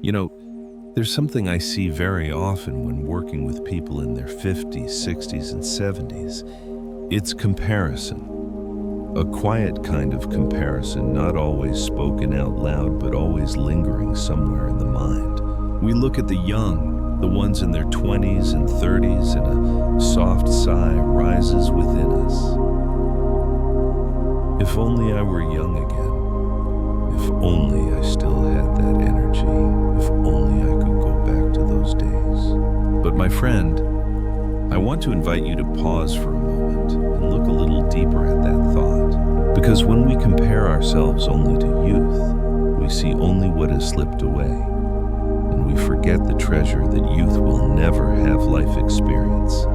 You know, there's something I see very often when working with people in their 50s, 60s, and 70s. It's comparison. A quiet kind of comparison, not always spoken out loud, but always lingering somewhere in the mind. We look at the young, the ones in their 20s and 30s, and a soft sigh rises within us. If only I were young again. If only I still had that energy. If only I could go back to those days. But my friend, I want to invite you to pause for a moment and look a little deeper at that thought. Because when we compare ourselves only to youth, we see only what has slipped away. And we forget the treasure that youth will never have life experience.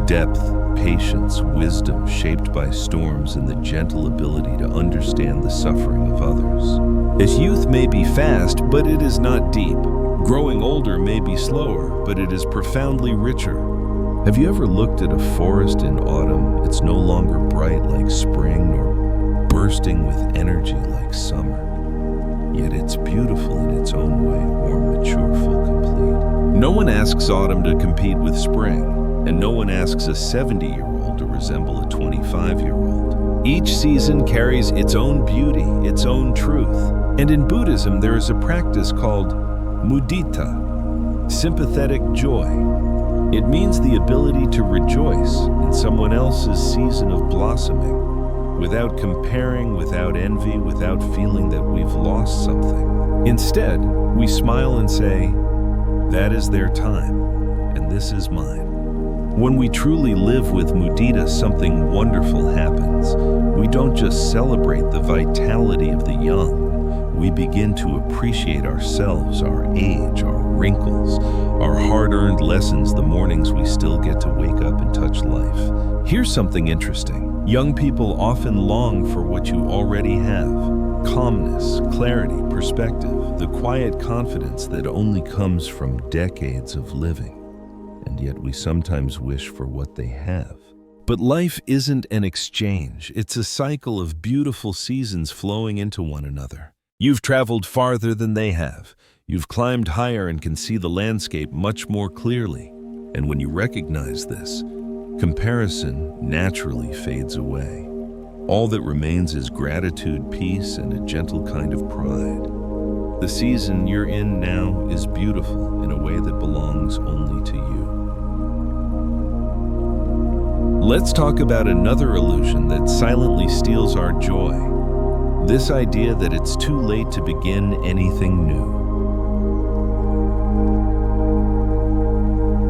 Depth, patience, wisdom shaped by storms, and the gentle ability to understand the suffering of others. As youth may be fast, but it is not deep. Growing older may be slower, but it is profoundly richer. Have you ever looked at a forest in autumn? It's no longer bright like spring, nor bursting with energy like summer. Yet it's beautiful in its own way, warm, mature, full, complete. No one asks autumn to compete with spring. And no one asks a 70-year-old to resemble a 25-year-old. Each season carries its own beauty, its own truth. And in Buddhism, there is a practice called mudita, sympathetic joy. It means the ability to rejoice in someone else's season of blossoming, without comparing, without envy, without feeling that we've lost something. Instead, we smile and say, "That is their time, and this is mine." When we truly live with mudita, something wonderful happens. We don't just celebrate the vitality of the young. We begin to appreciate ourselves, our age, our wrinkles, our hard-earned lessons, the mornings we still get to wake up and touch life. Here's something interesting. Young people often long for what you already have. Calmness, clarity, perspective, the quiet confidence that only comes from decades of living. And yet we sometimes wish for what they have. But life isn't an exchange. It's a cycle of beautiful seasons flowing into one another. You've traveled farther than they have. You've climbed higher and can see the landscape much more clearly. And when you recognize this, comparison naturally fades away. All that remains is gratitude, peace, and a gentle kind of pride. The season you're in now is beautiful in a way that belongs only to you. Let's talk about another illusion that silently steals our joy. This idea that it's too late to begin anything new.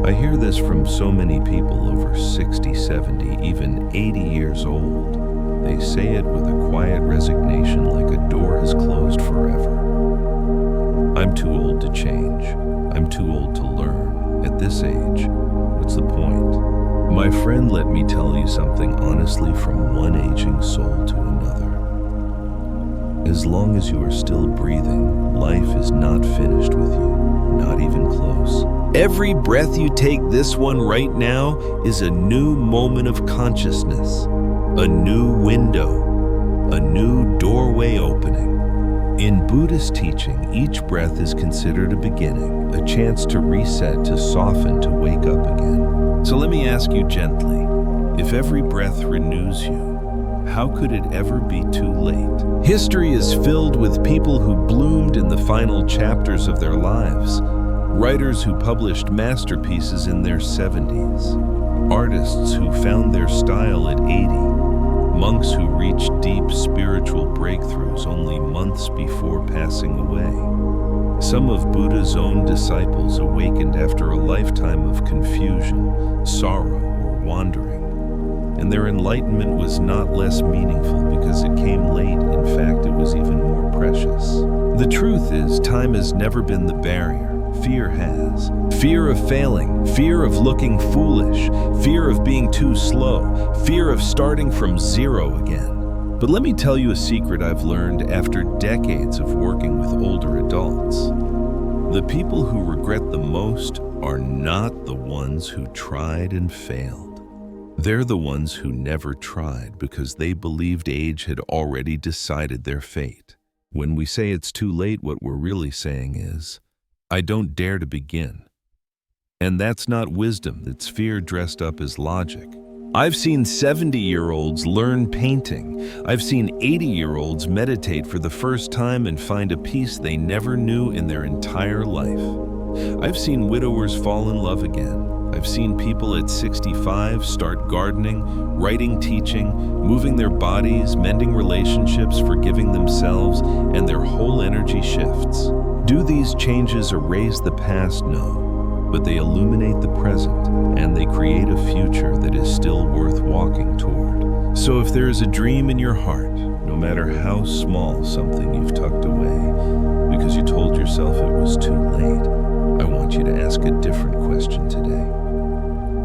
I hear this from so many people over 60, 70, even 80 years old. They say it with a quiet resignation, like a door has closed forever. I'm too old to change. I'm too old to learn. At this age, what's the point? My friend, let me tell you something honestly from one aging soul to another. As long as you are still breathing, life is not finished with you, not even close. Every breath you take, this one right now, is a new moment of consciousness, a new window, a new doorway opening. In Buddhist teaching, each breath is considered a beginning, a chance to reset, to soften, to wake up again. So let me ask you gently, if every breath renews you, how could it ever be too late? History is filled with people who bloomed in the final chapters of their lives, writers who published masterpieces in their 70s, artists who found their style at 80, monks who reached deep spiritual breakthroughs only months before passing away. Some of Buddha's own disciples awakened after a lifetime of confusion, sorrow, or wandering. And their enlightenment was not less meaningful because it came late. In fact, it was even more precious. The truth is, time has never been the barrier. Fear has. Fear of failing, fear of looking foolish, fear of being too slow, fear of starting from zero again. But let me tell you a secret I've learned after decades of working with older adults. The people who regret the most are not the ones who tried and failed. They're the ones who never tried because they believed age had already decided their fate. When we say it's too late, what we're really saying is, I don't dare to begin. And that's not wisdom, that's fear dressed up as logic. I've seen 70-year-olds learn painting. I've seen 80-year-olds meditate for the first time and find a peace they never knew in their entire life. I've seen widowers fall in love again. I've seen people at 65 start gardening, writing, teaching, moving their bodies, mending relationships, forgiving themselves, and their whole energy shifts. Do these changes erase the past? No. But they illuminate the present, and they create a future that is still worth walking toward. So if there is a dream in your heart, no matter how small something you've tucked away, because you told yourself it was too late, I want you to ask a different question today.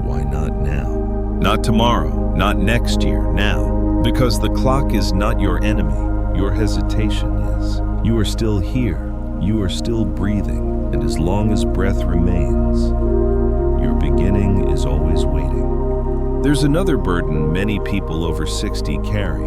Why not now? Not tomorrow, not next year, now. Because the clock is not your enemy, your hesitation is. You are still here, you are still breathing. And as long as breath remains, your beginning is always waiting. There's another burden many people over 60 carry,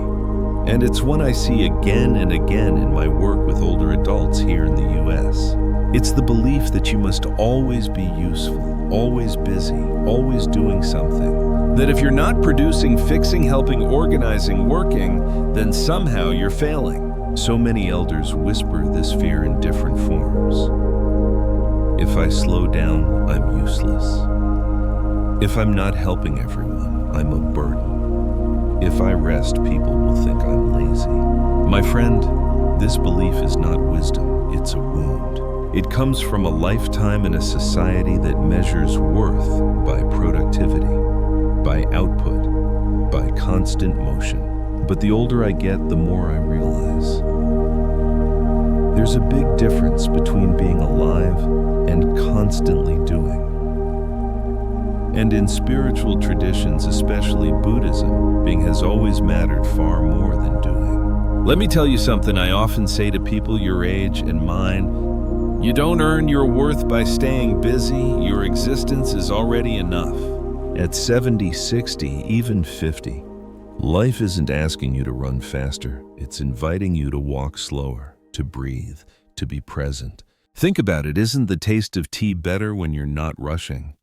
and it's one I see again and again in my work with older adults here in the US. It's the belief that you must always be useful, always busy, always doing something. That if you're not producing, fixing, helping, organizing, working, then somehow you're failing. So many elders whisper this fear in different forms. If I slow down, I'm useless. If I'm not helping everyone, I'm a burden. If I rest, people will think I'm lazy. My friend, this belief is not wisdom, it's a wound. It comes from a lifetime in a society that measures worth by productivity, by output, by constant motion. But the older I get, the more I realize. There's a big difference between being alive and constantly doing. And in spiritual traditions, especially Buddhism, being has always mattered far more than doing. Let me tell you something I often say to people your age and mine. You don't earn your worth by staying busy. Your existence is already enough. At 70, 60, even 50, life isn't asking you to run faster. It's inviting you to walk slower, to breathe, to be present. Think about it, isn't the taste of tea better when you're not rushing?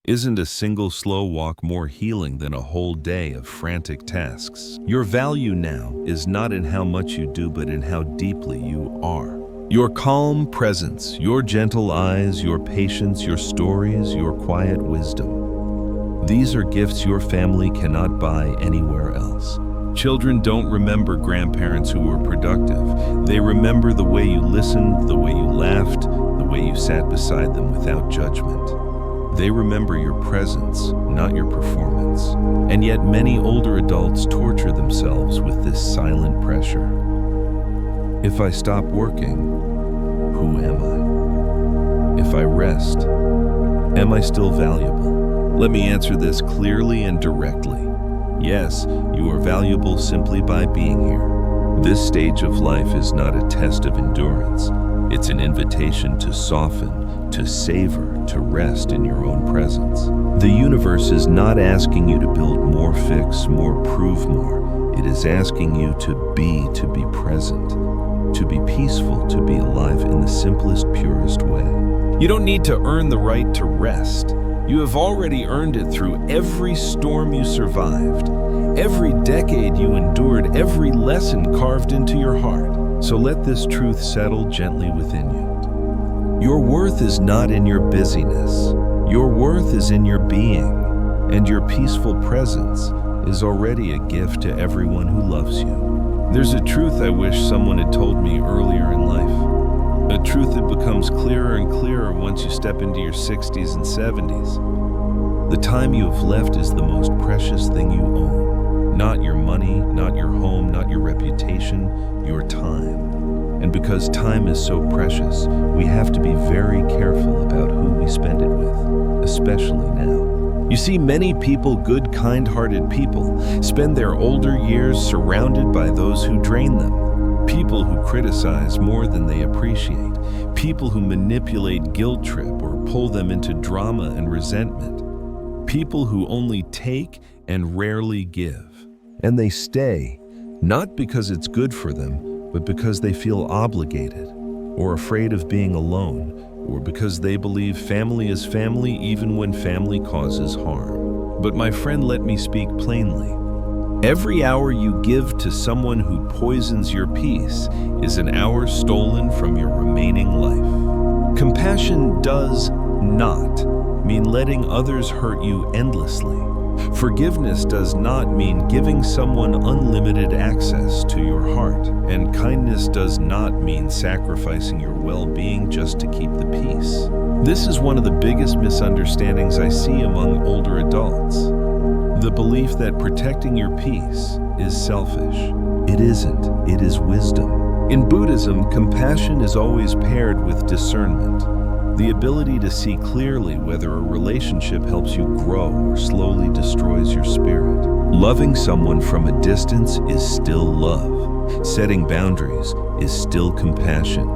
Isn't a single slow walk more healing than a whole day of frantic tasks? Your value now is not in how much you do, but in how deeply you are. Your calm presence, your gentle eyes, your patience, your stories, your quiet wisdom. These are gifts your family cannot buy anywhere else. Children don't remember grandparents who were productive. They remember the way you listened, the way you laughed, the way you sat beside them without judgment. They remember your presence, not your performance. And yet many older adults torture themselves with this silent pressure. If I stop working, who am I? If I rest, am I still valuable? Let me answer this clearly and directly. Yes, you are valuable simply by being here. This stage of life is not a test of endurance. It's an invitation to soften, to savor, to rest in your own presence. The universe is not asking you to build more, fix more, prove more. It is asking you to be present, to be peaceful, to be alive in the simplest, purest way. You don't need to earn the right to rest. You have already earned it through every storm you survived, every decade you endured, every lesson carved into your heart. So let this truth settle gently within you. Your worth is not in your busyness. Your worth is in your being, and your peaceful presence is already a gift to everyone who loves you. There's a truth I wish someone had told me earlier in life. A truth that becomes clearer and clearer once you step into your 60s and 70s. The time you have left is the most precious thing you own. Not your money, not your home, not your reputation, your time. And because time is so precious, we have to be very careful about who we spend it with, especially now. You see, many people, good, kind-hearted people, spend their older years surrounded by those who drain them. People who criticize more than they appreciate. People who manipulate, guilt trip, or pull them into drama and resentment. People who only take and rarely give. And they stay, not because it's good for them, but because they feel obligated, or afraid of being alone, or because they believe family is family even when family causes harm. But my friend, let me speak plainly. Every hour you give to someone who poisons your peace is an hour stolen from your remaining life. Compassion does not mean letting others hurt you endlessly. Forgiveness does not mean giving someone unlimited access to your heart, and kindness does not mean sacrificing your well-being just to keep the peace. This is one of the biggest misunderstandings I see among older adults. The belief that protecting your peace is selfish. It isn't. It is wisdom. In Buddhism, compassion is always paired with discernment. The ability to see clearly whether a relationship helps you grow or slowly destroys your spirit. Loving someone from a distance is still love. Setting boundaries is still compassion.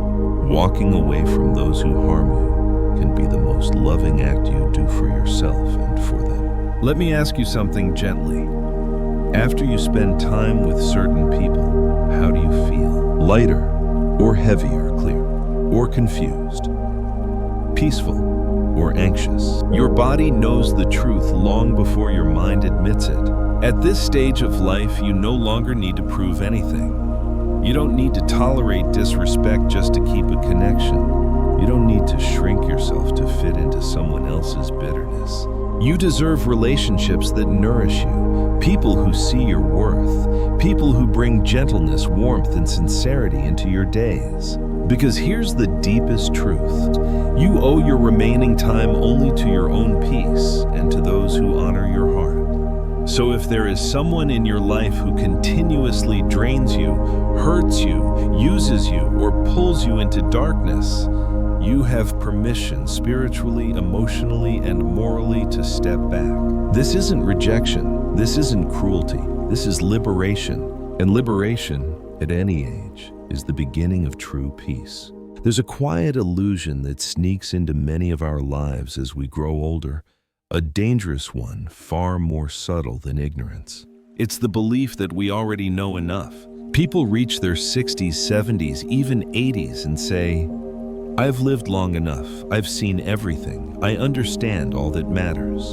Walking away from those who harm you can be the most loving act you do for yourself and for them. Let me ask you something gently. After you spend time with certain people, how do you feel? Lighter or heavier, clear or confused? Peaceful or anxious? Your body knows the truth long before your mind admits it. At this stage of life, you no longer need to prove anything. You don't need to tolerate disrespect just to keep a connection. You don't need to shrink yourself to fit into someone else's bitterness. You deserve relationships that nourish you, people who see your worth, people who bring gentleness, warmth, and sincerity into your days. Because here's the deepest truth. You owe your remaining time only to your own peace and to those who honor your heart. So if there is someone in your life who continuously drains you, hurts you, uses you, or pulls you into darkness, you have permission spiritually, emotionally, and morally to step back. This isn't rejection. This isn't cruelty. This is liberation. And liberation, at any age, is the beginning of true peace. There's a quiet illusion that sneaks into many of our lives as we grow older, a dangerous one far more subtle than ignorance. It's the belief that we already know enough. People reach their 60s, 70s, even 80s and say, I've lived long enough, I've seen everything, I understand all that matters.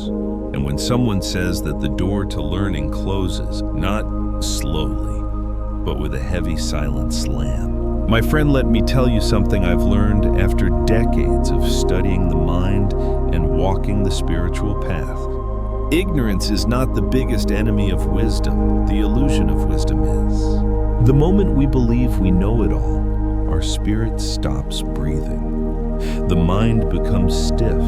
And when someone says that the door to learning closes, not slowly, but with a heavy silent slam. My friend, let me tell you something I've learned after decades of studying the mind and walking the spiritual path. Ignorance is not the biggest enemy of wisdom. The illusion of wisdom is. The moment we believe we know it all, our spirit stops breathing. The mind becomes stiff,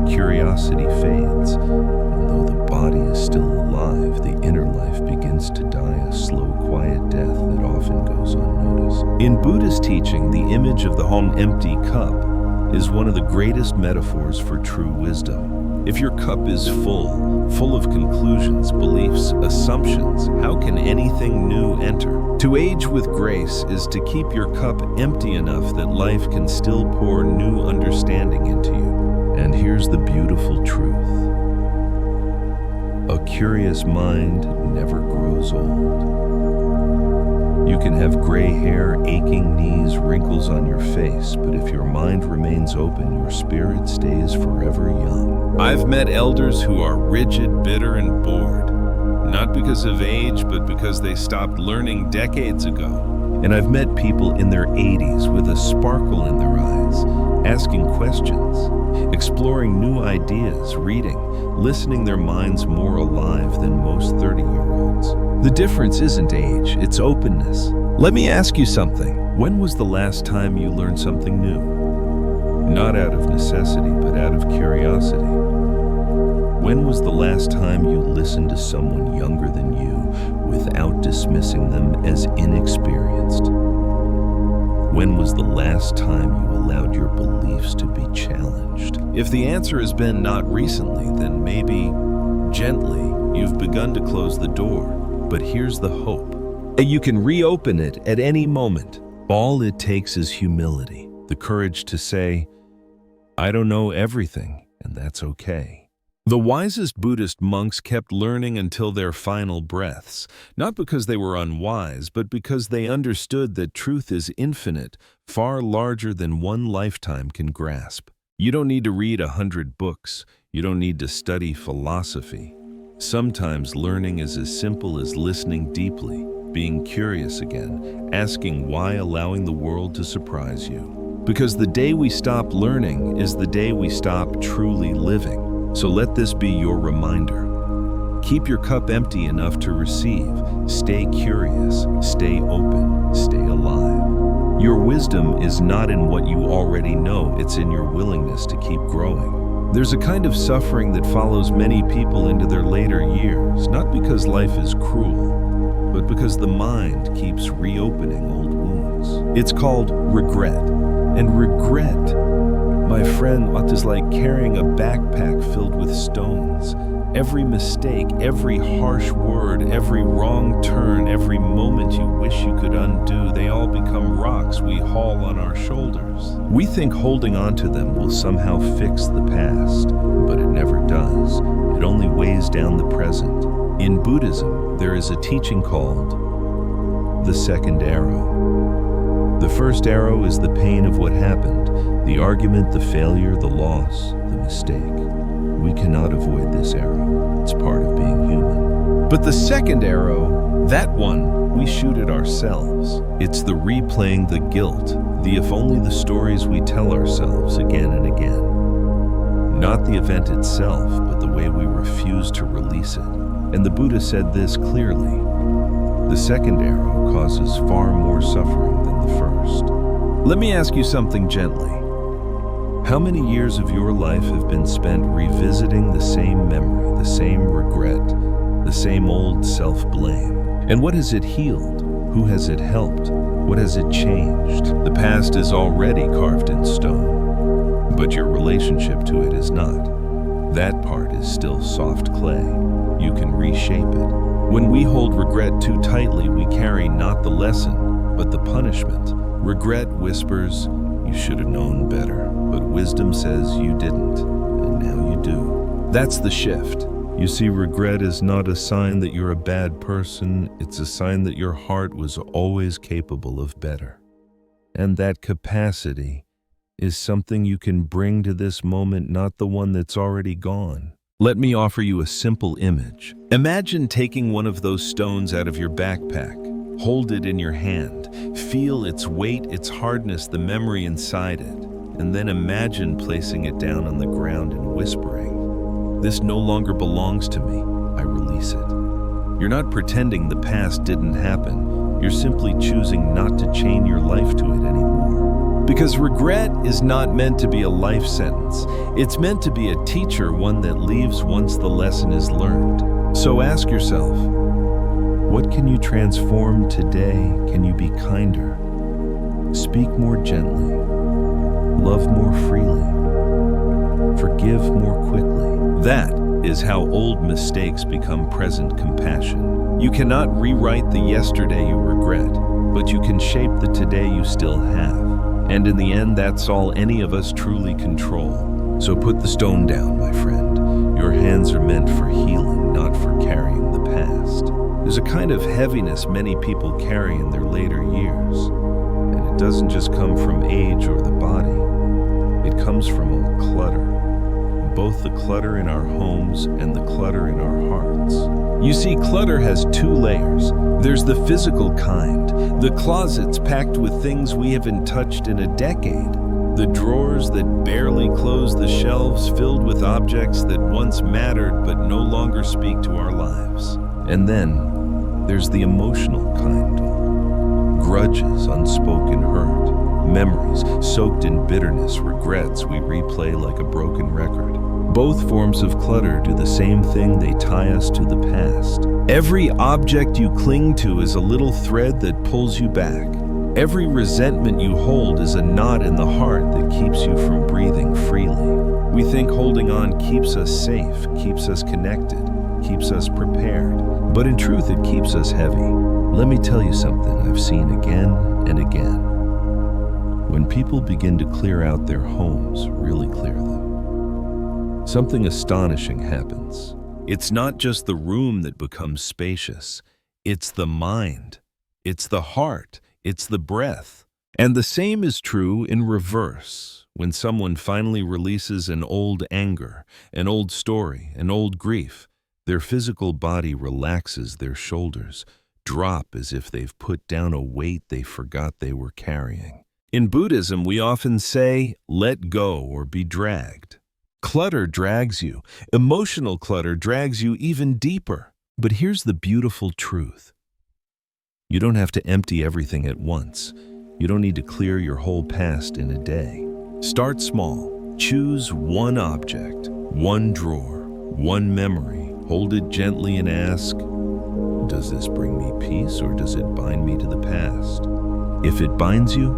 curiosity fades, and though the body is still alive, the inner life begins to die a slow, quiet death that often goes unnoticed. In Buddhist teaching, the image of the empty cup is one of the greatest metaphors for true wisdom. If your cup is full of conclusions, beliefs, assumptions, how can anything new enter? To age with grace is to keep your cup empty enough that life can still pour new understanding into you. And here's the beautiful truth. A curious mind never grows old. You can have gray hair, aching knees, wrinkles on your face, but if your mind remains open, your spirit stays forever young. I've met elders who are rigid, bitter, and bored, not because of age, but because they stopped learning decades ago. And I've met people in their 80s with a sparkle in their eyes, asking questions, exploring new ideas, reading, listening, their minds more alive than most 30-year-olds. The difference isn't age, it's openness. Let me ask you something. When was the last time you learned something new? Not out of necessity, but out of curiosity. When was the last time you listened to someone younger than you without dismissing them as inexperienced? When was the last time you allowed your beliefs to be challenged? If the answer has been not recently, then maybe, gently, you've begun to close the door. But here's the hope. You can reopen it at any moment. All it takes is humility, the courage to say, I don't know everything, and that's okay. The wisest Buddhist monks kept learning until their final breaths, not because they were unwise, but because they understood that truth is infinite, far larger than one lifetime can grasp. You don't need to read 100 books. You don't need to study philosophy. Sometimes learning is as simple as listening deeply, being curious again, asking why, allowing the world to surprise you. Because the day we stop learning is the day we stop truly living. So let this be your reminder. Keep your cup empty enough to receive. Stay curious, stay open, stay alive. Your wisdom is not in what you already know, it's in your willingness to keep growing. There's a kind of suffering that follows many people into their later years, not because life is cruel, but because the mind keeps reopening old wounds. It's called regret. And regret, my friend, what is like carrying a backpack filled with stones. Every mistake, every harsh word, every wrong turn, every moment you wish you could undo, they all become rocks we haul on our shoulders. We think holding on to them will somehow fix the past, but it never does. It only weighs down the present. In Buddhism, there is a teaching called the second arrow. The first arrow is the pain of what happened, the argument, the failure, the loss, the mistake. We cannot avoid this arrow. It's part of being human. But the second arrow, that one, we shoot at ourselves. It's the replaying the guilt, the if only the stories we tell ourselves again and again. Not the event itself, but the way we refuse to release it. And the Buddha said this clearly. The second arrow causes far more suffering than the first. Let me ask you something gently. How many years of your life have been spent revisiting the same memory, the same regret, the same old self-blame? And what has it healed? Who has it helped? What has it changed? The past is already carved in stone, but your relationship to it is not. That part is still soft clay. You can reshape it. When we hold regret too tightly, we carry not the lesson, but the punishment. Regret whispers, you should have known better. But wisdom says you didn't, and now you do. That's the shift. You see, regret is not a sign that you're a bad person. It's a sign that your heart was always capable of better. And that capacity is something you can bring to this moment, not the one that's already gone. Let me offer you a simple image. Imagine taking one of those stones out of your backpack. Hold it in your hand. Feel its weight, its hardness, the memory inside it. And then imagine placing it down on the ground and whispering, "This no longer belongs to me. I release it." You're not pretending the past didn't happen. You're simply choosing not to chain your life to it anymore. Because regret is not meant to be a life sentence. It's meant to be a teacher, one that leaves once the lesson is learned. So ask yourself, what can you transform today? Can you be kinder? Speak more gently. Love more freely. Forgive more quickly. That is how old mistakes become present compassion. You cannot rewrite the yesterday you regret, but you can shape the today you still have. And in the end, that's all any of us truly control. So put the stone down, my friend. Your hands are meant for healing, not for carrying the past. There's a kind of heaviness many people carry in their later years. And it doesn't just come from age or the body. It comes from old clutter. Both the clutter in our homes and the clutter in our hearts. You see, clutter has two layers. There's the physical kind, the closets packed with things we haven't touched in a decade. The drawers that barely close, the shelves filled with objects that once mattered but no longer speak to our lives. And then there's the emotional kind. Grudges, unspoken hurt, memories soaked in bitterness, regrets we replay like a broken record. Both forms of clutter do the same thing, they tie us to the past. Every object you cling to is a little thread that pulls you back. Every resentment you hold is a knot in the heart that keeps you from breathing freely. We think holding on keeps us safe, keeps us connected, keeps us prepared. But in truth, it keeps us heavy. Let me tell you something I've seen again and again. When people begin to clear out their homes, really clear them, something astonishing happens. It's not just the room that becomes spacious. It's the mind. It's the heart. It's the breath. And the same is true in reverse. when someone finally releases an old anger, an old story, an old grief, their physical body relaxes, their shoulders drop as if they've put down a weight they forgot they were carrying. In Buddhism, we often say, let go or be dragged. Clutter drags you. Emotional clutter drags you even deeper. But here's the beautiful truth. You don't have to empty everything at once. You don't need to clear your whole past in a day. Start small. Choose one object, one drawer, one memory. Hold it gently and ask, does this bring me peace or does it bind me to the past? If it binds you,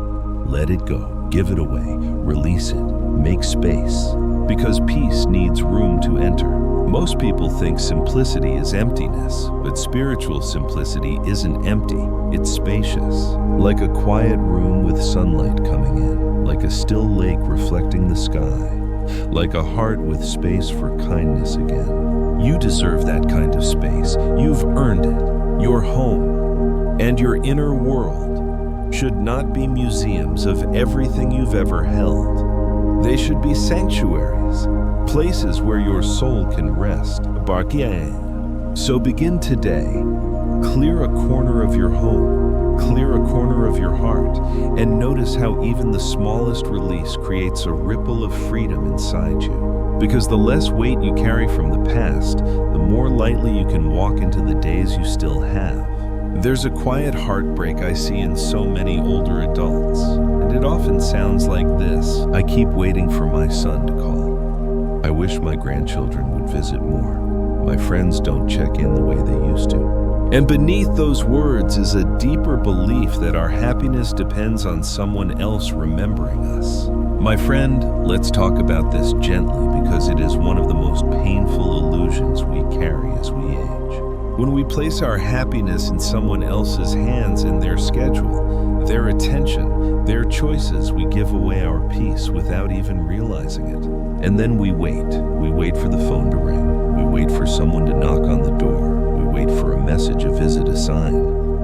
let it go. Give it away. Release it. Make space. Because peace needs room to enter. Most people think simplicity is emptiness, but spiritual simplicity isn't empty, it's spacious. Like a quiet room with sunlight coming in, like a still lake reflecting the sky, like a heart with space for kindness again. You deserve that kind of space. You've earned it. Your home and your inner world should not be museums of everything you've ever held. They should be sanctuaries, places where your soul can rest. So begin today. Clear a corner of your home, clear a corner of your heart, and notice how even the smallest release creates a ripple of freedom inside you. Because the less weight you carry from the past, the more lightly you can walk into the days you still have. There's a quiet heartbreak I see in so many older adults, and it often sounds like this. I keep waiting for my son to call. I wish my grandchildren would visit more. My friends don't check in the way they used to. And beneath those words is a deeper belief that our happiness depends on someone else remembering us. My friend, let's talk about this gently because it is one of the most painful illusions we carry as we age. When we place our happiness in someone else's hands and their schedule, their attention, their choices, we give away our peace without even realizing it. And then we wait. We wait for the phone to ring. We wait for someone to knock on the door. We wait for a message, a visit, a sign.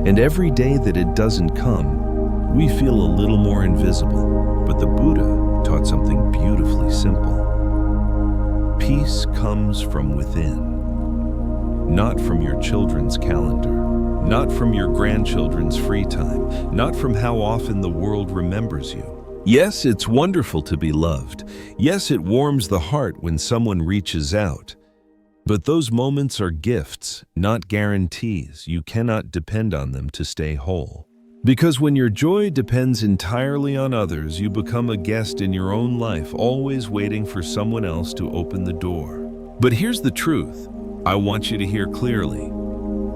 And every day that it doesn't come, we feel a little more invisible. But the Buddha taught something beautifully simple. Peace comes from within. Not from your children's calendar, not from your grandchildren's free time, not from how often the world remembers you. Yes, it's wonderful to be loved. Yes, it warms the heart when someone reaches out. But those moments are gifts, not guarantees. You cannot depend on them to stay whole. Because when your joy depends entirely on others, you become a guest in your own life, always waiting for someone else to open the door. But here's the truth. I want you to hear clearly.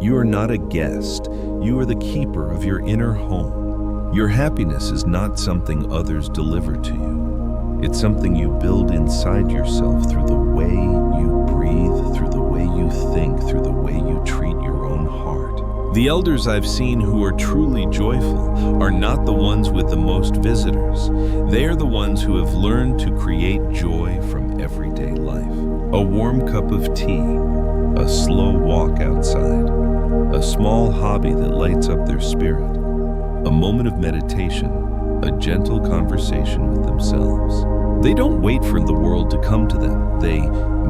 You are not a guest. You are the keeper of your inner home. Your happiness is not something others deliver to you. It's something you build inside yourself through the way you breathe, through the way you think, through the way you treat your own heart. The elders I've seen who are truly joyful are not the ones with the most visitors. They are the ones who have learned to create joy from everyday life. A warm cup of tea, a slow walk outside, a small hobby that lights up their spirit, a moment of meditation, a gentle conversation with themselves. They don't wait for the world to come to them. They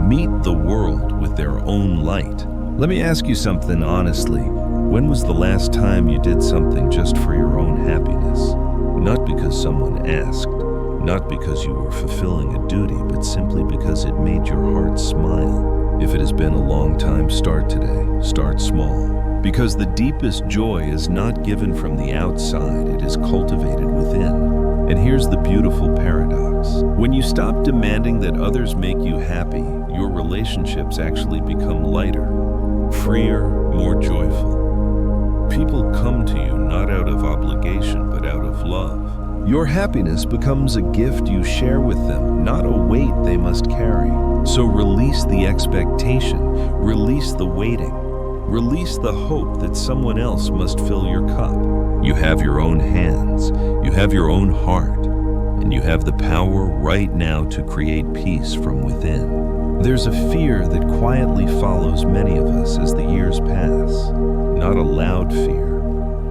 meet the world with their own light. Let me ask you something honestly. When was the last time you did something just for your own happiness? Not because someone asked, not because you were fulfilling a duty, but simply because it made your heart smile. If it has been a long time, start today. Start small. Because the deepest joy is not given from the outside, it is cultivated within. And here's the beautiful paradox. When you stop demanding that others make you happy, your relationships actually become lighter, freer, more joyful. People come to you not out of obligation, but out of love. Your happiness becomes a gift you share with them, not a weight they must carry. So release the expectation, release the waiting, release the hope that someone else must fill your cup. You have your own hands, you have your own heart, and you have the power right now to create peace from within. There's a fear that quietly follows many of us as the years pass. Not a loud fear,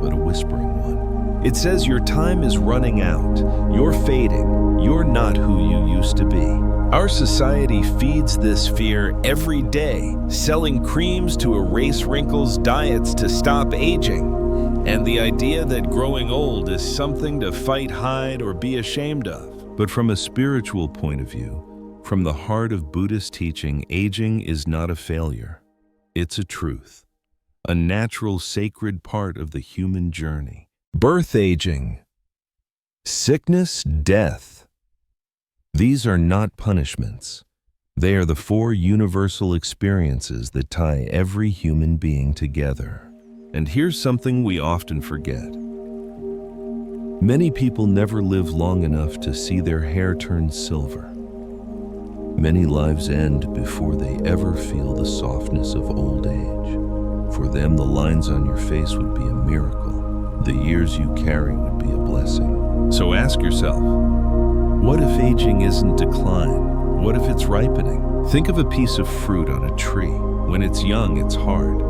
but a whispering one. It says your time is running out, you're fading, you're not who you used to be. Our society feeds this fear every day, selling creams to erase wrinkles, diets to stop aging, and the idea that growing old is something to fight, hide, or be ashamed of. But from a spiritual point of view, from the heart of Buddhist teaching, aging is not a failure. It's a truth, a natural, sacred part of the human journey. Birth aging, sickness, death. These are not punishments. They are the four universal experiences that tie every human being together. And here's something we often forget. Many people never live long enough to see their hair turn silver. Many lives end before they ever feel the softness of old age. For them, the lines on your face would be a miracle. The years you carry would be a blessing. So ask yourself, what if aging isn't decline? What if it's ripening? Think of a piece of fruit on a tree. When it's young, it's hard,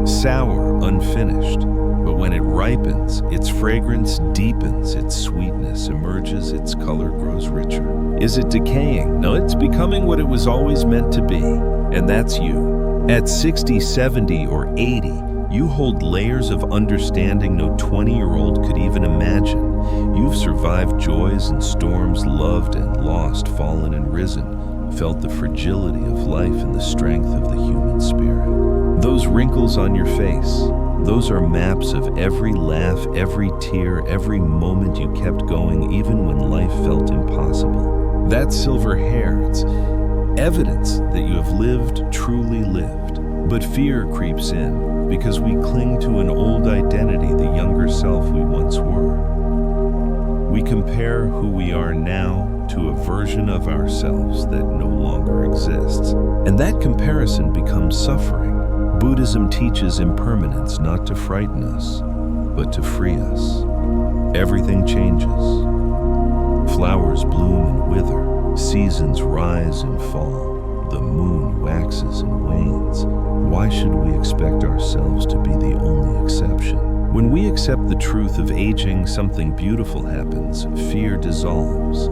sour, unfinished. But when it ripens, its fragrance deepens, its sweetness emerges, its color grows richer. Is it decaying? No, it's becoming what it was always meant to be. And that's you. At 60, 70, or 80, you hold layers of understanding no 20-year-old could even imagine. You've survived joys and storms, loved and lost, fallen and risen, felt the fragility of life and the strength of the human spirit. Those wrinkles on your face, those are maps of every laugh, every tear, every moment you kept going even when life felt impossible. That silver hair, it's evidence that you have lived, truly lived. But fear creeps in because we cling to an old identity, the younger self we once were. We compare who we are now to a version of ourselves that no longer exists. And that comparison becomes suffering. Buddhism teaches impermanence not to frighten us, but to free us. Everything changes. Flowers bloom and wither, seasons rise and fall, the moon waxes and wanes. Why should we expect ourselves to be the only exception? When we accept the truth of aging, something beautiful happens. Fear dissolves,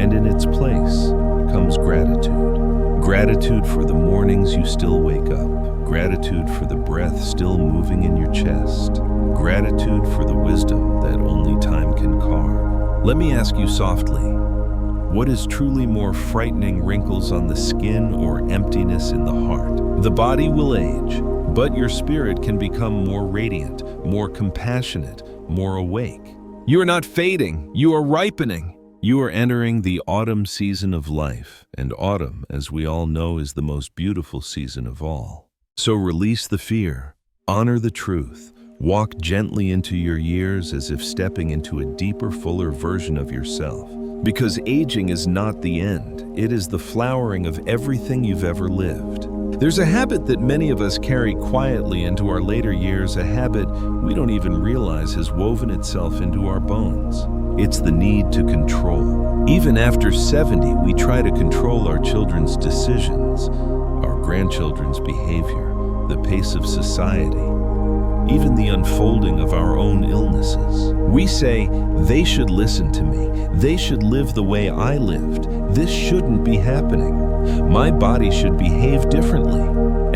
and in its place comes gratitude. Gratitude for the mornings you still wake up. Gratitude for the breath still moving in your chest. Gratitude for the wisdom that only time can carve. Let me ask you softly, what is truly more frightening, wrinkles on the skin or emptiness in the heart? The body will age, but your spirit can become more radiant, more compassionate, more awake. You are not fading, you are ripening. You are entering the autumn season of life, and autumn, as we all know, is the most beautiful season of all. So release the fear, honor the truth, walk gently into your years as if stepping into a deeper, fuller version of yourself. Because aging is not the end, it is the flowering of everything you've ever lived. There's a habit that many of us carry quietly into our later years, a habit we don't even realize has woven itself into our bones. It's the need to control. Even after 70, we try to control our children's decisions, our grandchildren's behavior, the pace of society, even the unfolding of our own illnesses. We say, they should listen to me. They should live the way I lived. This shouldn't be happening. My body should behave differently.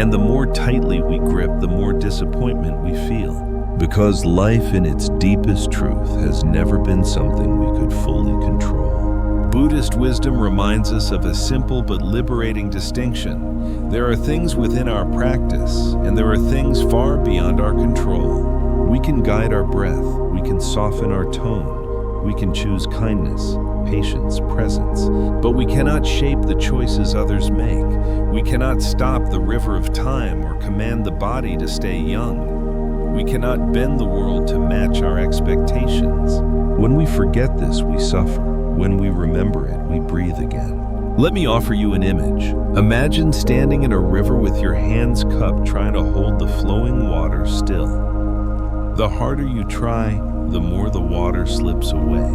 And the more tightly we grip, the more disappointment we feel. Because life in its deepest truth has never been something we could fully control. Buddhist wisdom reminds us of a simple but liberating distinction. There are things within our practice, and there are things far beyond our control. We can guide our breath, we can soften our tone, we can choose kindness, patience, presence, but we cannot shape the choices others make. We cannot stop the river of time or command the body to stay young. We cannot bend the world to match our expectations. When we forget this, we suffer. When we remember it, we breathe again. Let me offer you an image. Imagine standing in a river with your hands cupped, trying to hold the flowing water still. The harder you try, the more the water slips away.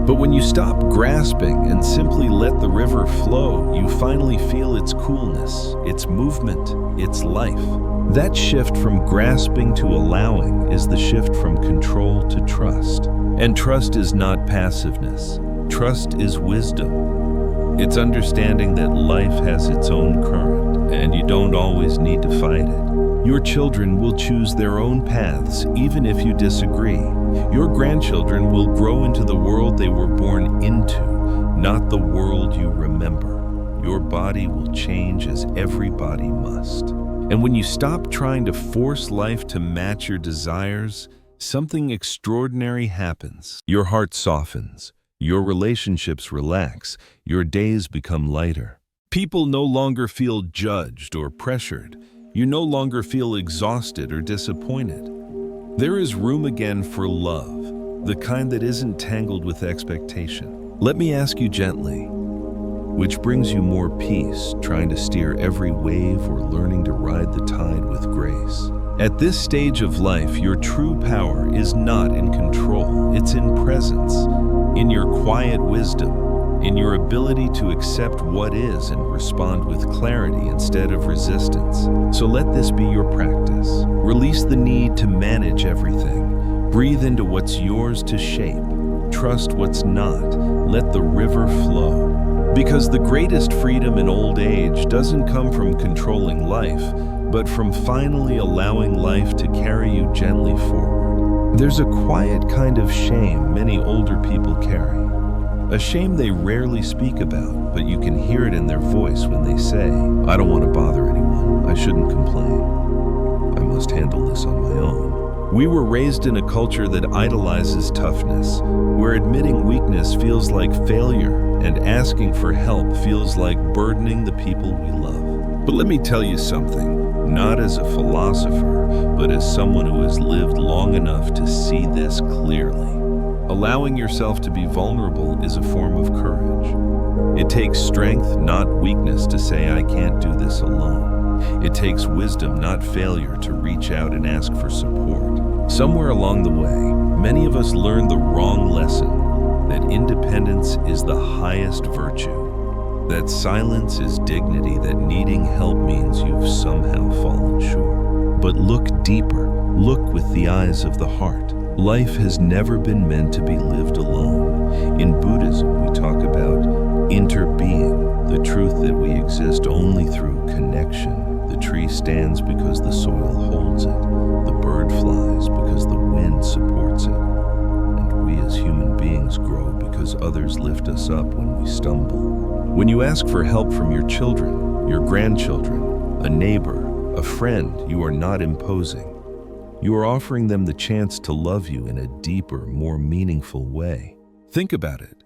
But when you stop grasping and simply let the river flow, you finally feel its coolness, its movement, its life. That shift from grasping to allowing is the shift from control to trust. And trust is not passiveness. Trust is wisdom. It's understanding that life has its own current, and you don't always need to fight it. Your children will choose their own paths, even if you disagree. Your grandchildren will grow into the world they were born into, not the world you remember. Your body will change as every body must. And when you stop trying to force life to match your desires, something extraordinary happens. Your heart softens, your relationships relax, your days become lighter. People no longer feel judged or pressured. You no longer feel exhausted or disappointed. There is room again for love, the kind that isn't tangled with expectation. Let me ask you gently, which brings you more peace, trying to steer every wave or learning to ride the tide with grace? At this stage of life, your true power is not in control, it's in presence, in your quiet wisdom, in your ability to accept what is and respond with clarity instead of resistance. So let this be your practice. Release the need to manage everything. Breathe into what's yours to shape. Trust what's not. Let the river flow. Because the greatest freedom in old age doesn't come from controlling life, but from finally allowing life to carry you gently forward. There's a quiet kind of shame many older people carry. A shame they rarely speak about, but you can hear it in their voice when they say, "I don't want to bother anyone. I shouldn't complain. I must handle this on my own." We were raised in a culture that idolizes toughness, where admitting weakness feels like failure and asking for help feels like burdening the people we love. But let me tell you something, not as a philosopher, but as someone who has lived long enough to see this clearly. Allowing yourself to be vulnerable is a form of courage. It takes strength, not weakness, to say, "I can't do this alone." It takes wisdom, not failure, to reach out and ask for support. Somewhere along the way, many of us learned the wrong lesson, that independence is the highest virtue, that silence is dignity, that needing help means you've somehow fallen short. But look deeper, look with the eyes of the heart. Life has never been meant to be lived alone. In Buddhism, we talk about interbeing, the truth that we exist only through connection. The tree stands because the soil holds it. The bird flies because the wind supports it. And we as human beings grow because others lift us up when we stumble. When you ask for help from your children, your grandchildren, a neighbor, a friend, you are not imposing. You are offering them the chance to love you in a deeper, more meaningful way. Think about it.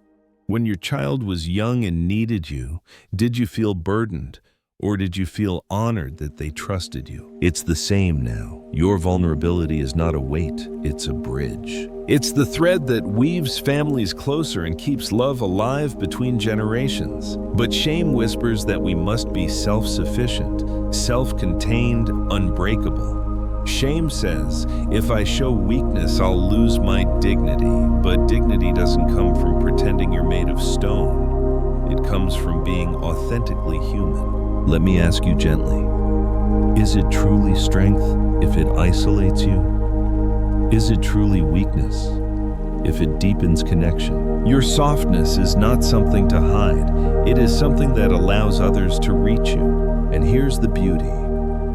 When your child was young and needed you, did you feel burdened? Or did you feel honored that they trusted you? It's the same now. Your vulnerability is not a weight, it's a bridge. It's the thread that weaves families closer and keeps love alive between generations. But shame whispers that we must be self-sufficient, self-contained, unbreakable. Shame says, if I show weakness, I'll lose my dignity. But dignity doesn't come from pretending you're made of stone. It comes from being authentically human. Let me ask you gently, is it truly strength if it isolates you? Is it truly weakness if it deepens connection? Your softness is not something to hide. It is something that allows others to reach you. And here's the beauty.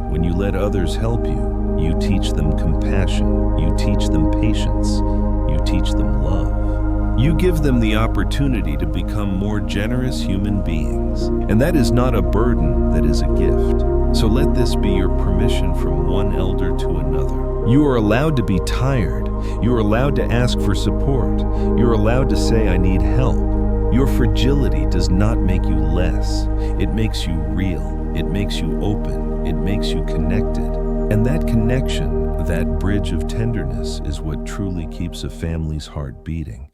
When you let others help you, you teach them compassion, you teach them patience, you teach them love. You give them the opportunity to become more generous human beings. And that is not a burden, that is a gift. So let this be your permission from one elder to another. You are allowed to be tired. You are allowed to ask for support. You're allowed to say, I need help. Your fragility does not make you less. It makes you real. It makes you open. It makes you connected. And that connection, that bridge of tenderness, is what truly keeps a family's heart beating.